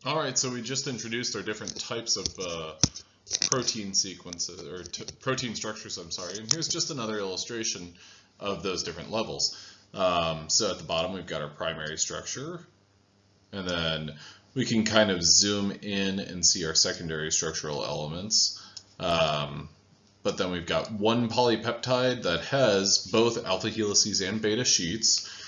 All right, so we just introduced our different types of protein sequences, or protein structures, I'm sorry, and here's just another illustration of those different levels. So at the bottom we've got our primary structure, and then we can kind of zoom in and see our secondary structural elements. But then we've got one polypeptide that has both alpha helices and beta sheets.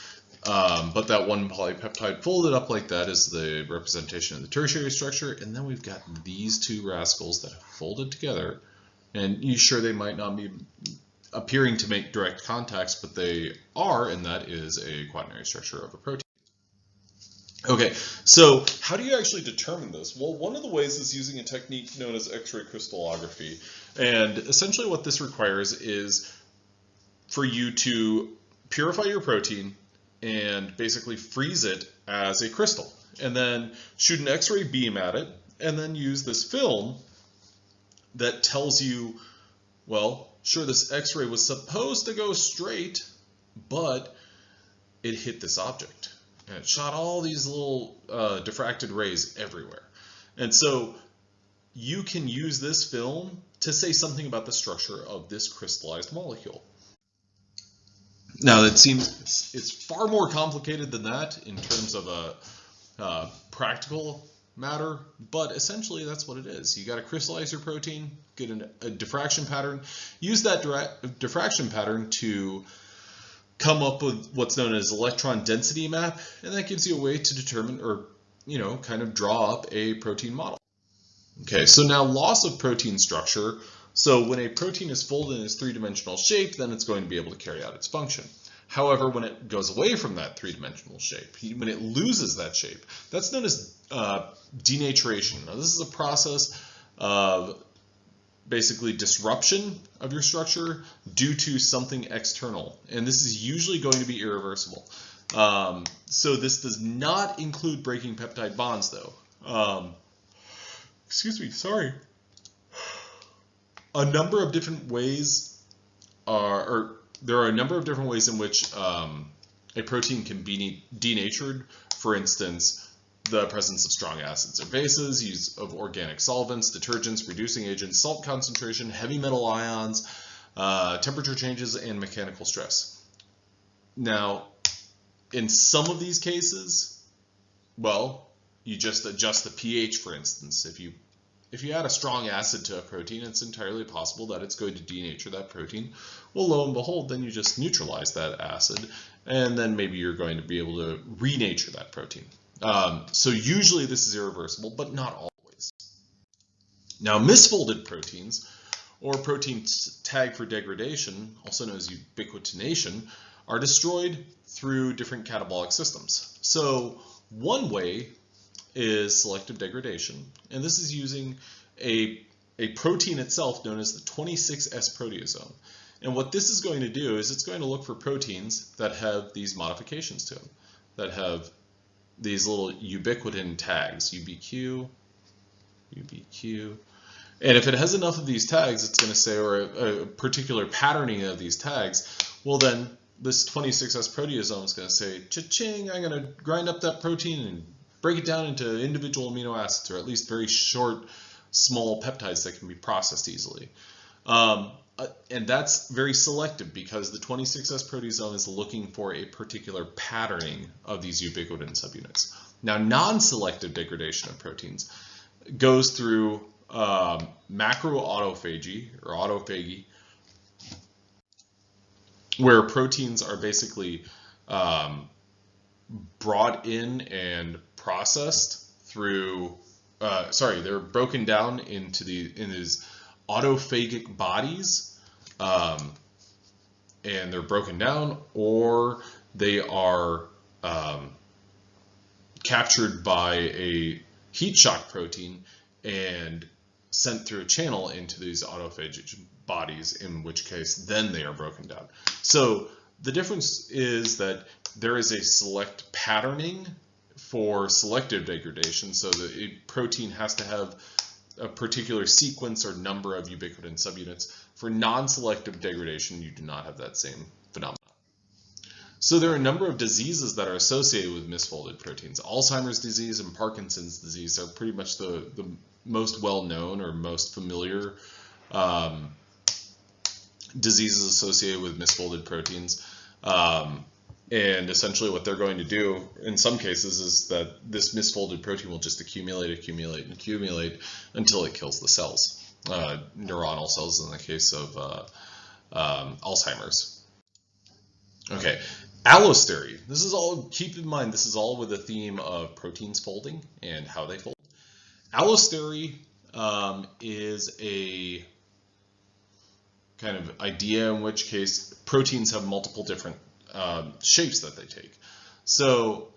But that one polypeptide folded up like that is the representation of the tertiary structure, and then we've got these two rascals that have folded together, and you sure they might not be appearing to make direct contacts, but they are, and that is a quaternary structure of a protein. Okay, so how do you actually determine this? Well, one of the ways is using a technique known as X-ray crystallography, and essentially what this requires is for you to purify your protein and basically freeze it as a crystal, and then shoot an X-ray beam at it, and then use this film that tells you, well, sure, this X-ray was supposed to go straight, but it hit this object, and it shot all these little diffracted rays everywhere. And so you can use this film to say something about the structure of this crystallized molecule. Now, that seems it's far more complicated than that in terms of a practical matter, but essentially that's what it is. You got to crystallize your protein, get a diffraction pattern, use that diffraction pattern to come up with what's known as electron density map, and that gives you a way to determine, or kind of draw up a protein model. Okay, so now loss of protein structure. So when a protein is folded in its three-dimensional shape, then it's going to be able to carry out its function. However, when it goes away from that three-dimensional shape, when it loses that shape, that's known as denaturation. Now, this is a process of basically disruption of your structure due to something external, and this is usually going to be irreversible. So this does not include breaking peptide bonds, though. Excuse me, sorry. A number of different ways there are a number of different ways in which a protein can be denatured. For instance, the presence of strong acids or bases, use of organic solvents, detergents, reducing agents, salt concentration, heavy metal ions, temperature changes, and mechanical stress. Now, in some of these cases, well, you just adjust the pH, for instance. If you add a strong acid to a protein, it's entirely possible that it's going to denature that protein. Well, lo and behold, then you just neutralize that acid, and then maybe you're going to be able to renature that protein. So usually this is irreversible, but not always. Now, misfolded proteins, or proteins tagged for degradation, also known as ubiquitination, are destroyed through different catabolic systems. So one way is selective degradation, and this is using a protein itself known as the 26S proteasome. And what this is going to do is it's going to look for proteins that have these modifications to them, that have these little ubiquitin tags, UBQ, UBQ. And if it has enough of these tags, it's going to say, or a particular patterning of these tags, well then this 26S proteasome is going to say, cha-ching, I'm going to grind up that protein and break it down into individual amino acids, or at least very short, small peptides that can be processed easily. And that's very selective because the 26S proteasome is looking for a particular patterning of these ubiquitin subunits. Now, non-selective degradation of proteins goes through macroautophagy, or autophagy, where proteins are basically brought in and processed through, they're broken down into these autophagic bodies, and they're broken down, or they are captured by a heat shock protein and sent through a channel into these autophagic bodies, in which case then they are broken down. So the difference is that there is a select patterning for selective degradation, so the protein has to have a particular sequence or number of ubiquitin subunits. For non-selective degradation, you do not have that same phenomenon. So there are a number of diseases that are associated with misfolded proteins. Alzheimer's disease and Parkinson's disease are pretty much the most well-known or most familiar diseases associated with misfolded proteins. And essentially what they're going to do in some cases is that this misfolded protein will just accumulate until it kills the cells, neuronal cells in the case of Alzheimer's. Okay, allostery. This is all, keep in mind, this is all with the theme of proteins folding and how they fold. Allostery is a kind of idea in which case proteins have multiple different shapes that they take. So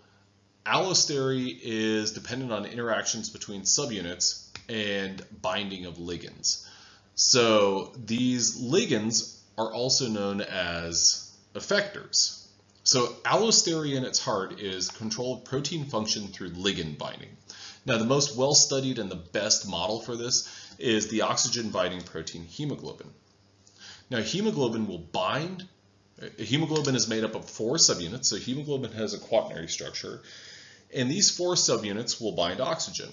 allostery is dependent on interactions between subunits and binding of ligands. So these ligands are also known as effectors. So allostery in its heart is control of protein function through ligand binding. Now the most well-studied and the best model for this is the oxygen-binding protein hemoglobin. Now hemoglobin will bind. Hemoglobin is made up of 4 subunits, so hemoglobin has a quaternary structure, and these 4 subunits will bind oxygen.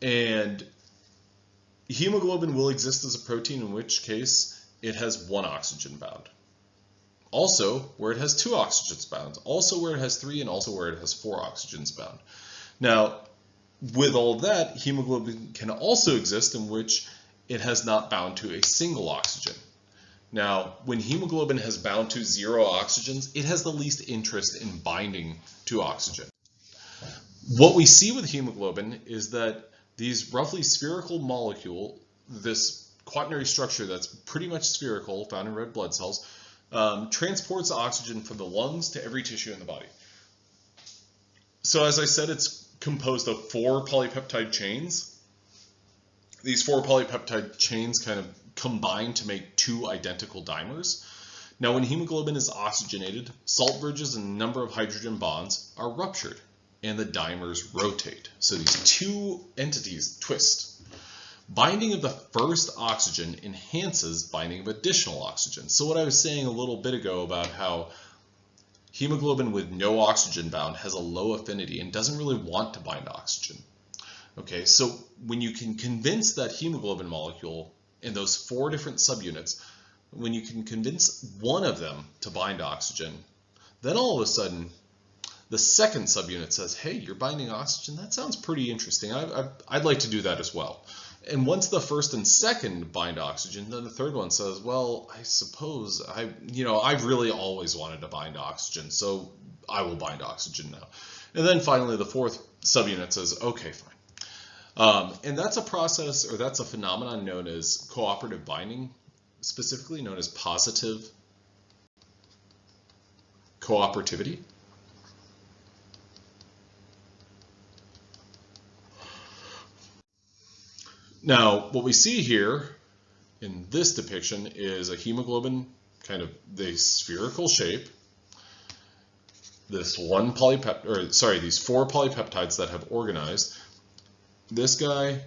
And hemoglobin will exist as a protein, in which case it has 1 oxygen bound. Also, where it has 2 oxygens bound, also where it has 3, and also where it has 4 oxygens bound. Now, with all that, hemoglobin can also exist in which it has not bound to a single oxygen. Now, when hemoglobin has bound to 0 oxygens, it has the least interest in binding to oxygen. What we see with hemoglobin is that these roughly spherical molecule, this quaternary structure that's pretty much spherical, found in red blood cells, transports oxygen from the lungs to every tissue in the body. So as I said, it's composed of 4 polypeptide chains. These 4 polypeptide chains kind of combine to make 2 identical dimers. Now when hemoglobin is oxygenated, salt bridges and a number of hydrogen bonds are ruptured and the dimers rotate. So these 2 entities twist. Binding of the first oxygen enhances binding of additional oxygen. So what I was saying a little bit ago about how hemoglobin with no oxygen bound has a low affinity and doesn't really want to bind oxygen. Okay, so when you can convince that hemoglobin molecule in those 4 different subunits, when you can convince one of them to bind oxygen, then all of a sudden the second subunit says, hey, you're binding oxygen? That sounds pretty interesting. I'd like to do that as well. And once the first and second bind oxygen, then the third one says, well, I suppose I've really always wanted to bind oxygen, so I will bind oxygen now. And then finally the 4th subunit says, okay, fine. And that's a process, or that's a phenomenon known as cooperative binding, specifically known as positive cooperativity. Now, what we see here in this depiction is a hemoglobin, kind of the spherical shape. This these 4 polypeptides that have organized. This guy,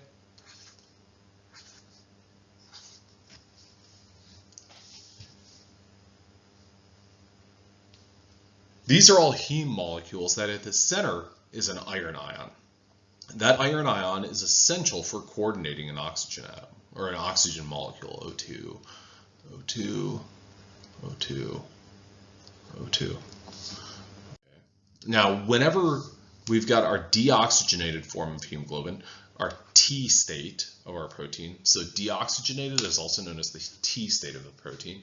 these are all heme molecules that at the center is an iron ion. That iron ion is essential for coordinating an oxygen atom, or an oxygen molecule, O2, O2, O2, O2. Okay. Now, whenever we've got our deoxygenated form of hemoglobin, our T state of our protein, so deoxygenated is also known as the T state of the protein,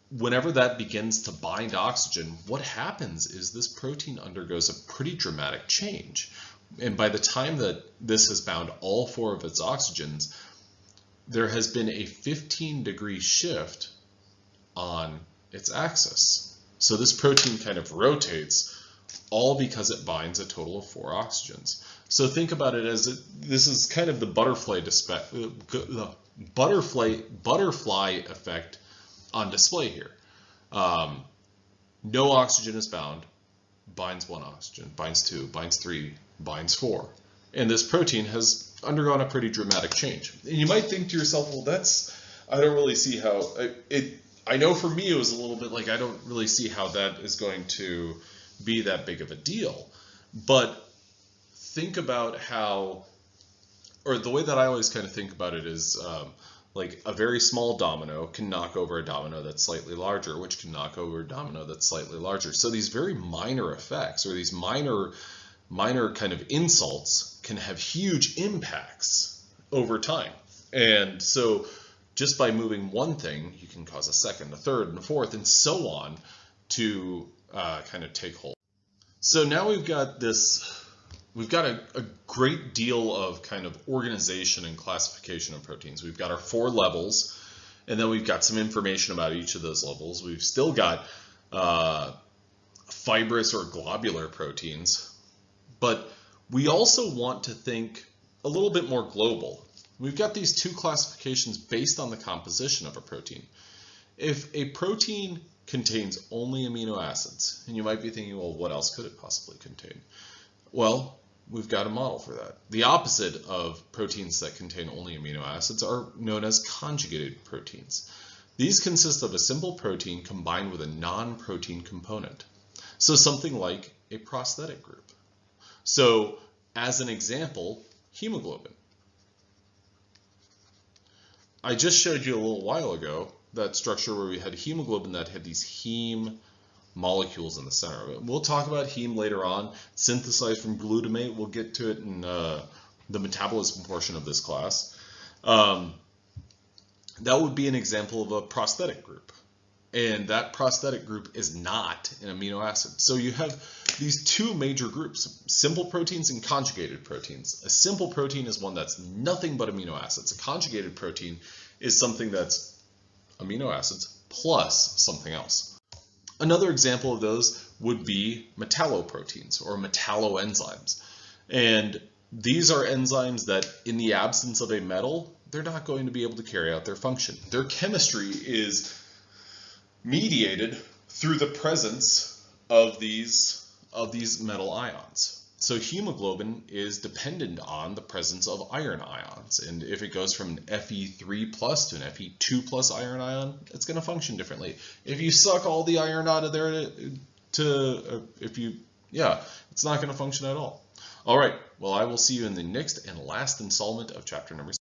whenever that begins to bind oxygen, what happens is this protein undergoes a pretty dramatic change. And by the time that this has bound all 4 of its oxygens, there has been a 15-degree shift on its axis. So this protein kind of rotates, all because it binds a total of 4 oxygens. So think about it as this is kind of the butterfly effect on display here. No oxygen is bound, binds 1 oxygen, binds 2, binds 3, binds 4. And this protein has undergone a pretty dramatic change. And you might think to yourself, well, I don't really see how, I know for me it was a little bit like I don't really see how that is going to be that big of a deal. But think about how, or the way that I always kind of think about it is like a very small domino can knock over a domino that's slightly larger, which can knock over a domino that's slightly larger. So these very minor effects, or these minor kind of insults, can have huge impacts over time. And so just by moving one thing, you can cause a second, a third, and a fourth, and so on to kind of take hold. So now we've got a great deal of kind of organization and classification of proteins. We've got our 4 levels, and then we've got some information about each of those levels. We've still got fibrous or globular proteins, but we also want to think a little bit more global. We've got these 2 classifications based on the composition of a protein. If a protein contains only amino acids, and you might be thinking, well, what else could it possibly contain? Well, we've got a model for that. The opposite of proteins that contain only amino acids are known as conjugated proteins. These consist of a simple protein combined with a non-protein component. So something like a prosthetic group. So as an example, hemoglobin. I just showed you a little while ago that structure where we had hemoglobin that had these heme molecules in the center of it. We'll talk about heme later on, synthesized from glutamate. We'll get to it in the metabolism portion of this class. That would be an example of a prosthetic group. And that prosthetic group is not an amino acid. So you have these 2 major groups, simple proteins and conjugated proteins. A simple protein is one that's nothing but amino acids. A conjugated protein is something that's amino acids plus something else. Another example of those would be metalloproteins or metalloenzymes. And these are enzymes that in the absence of a metal, they're not going to be able to carry out their function. Their chemistry is mediated through the presence of these metal ions. So hemoglobin is dependent on the presence of iron ions, and if it goes from an Fe3 plus to an Fe2 plus iron ion, it's going to function differently. If you suck all the iron out of there it's not going to function at all. All right, well, I will see you in the next and last installment of chapter number 6.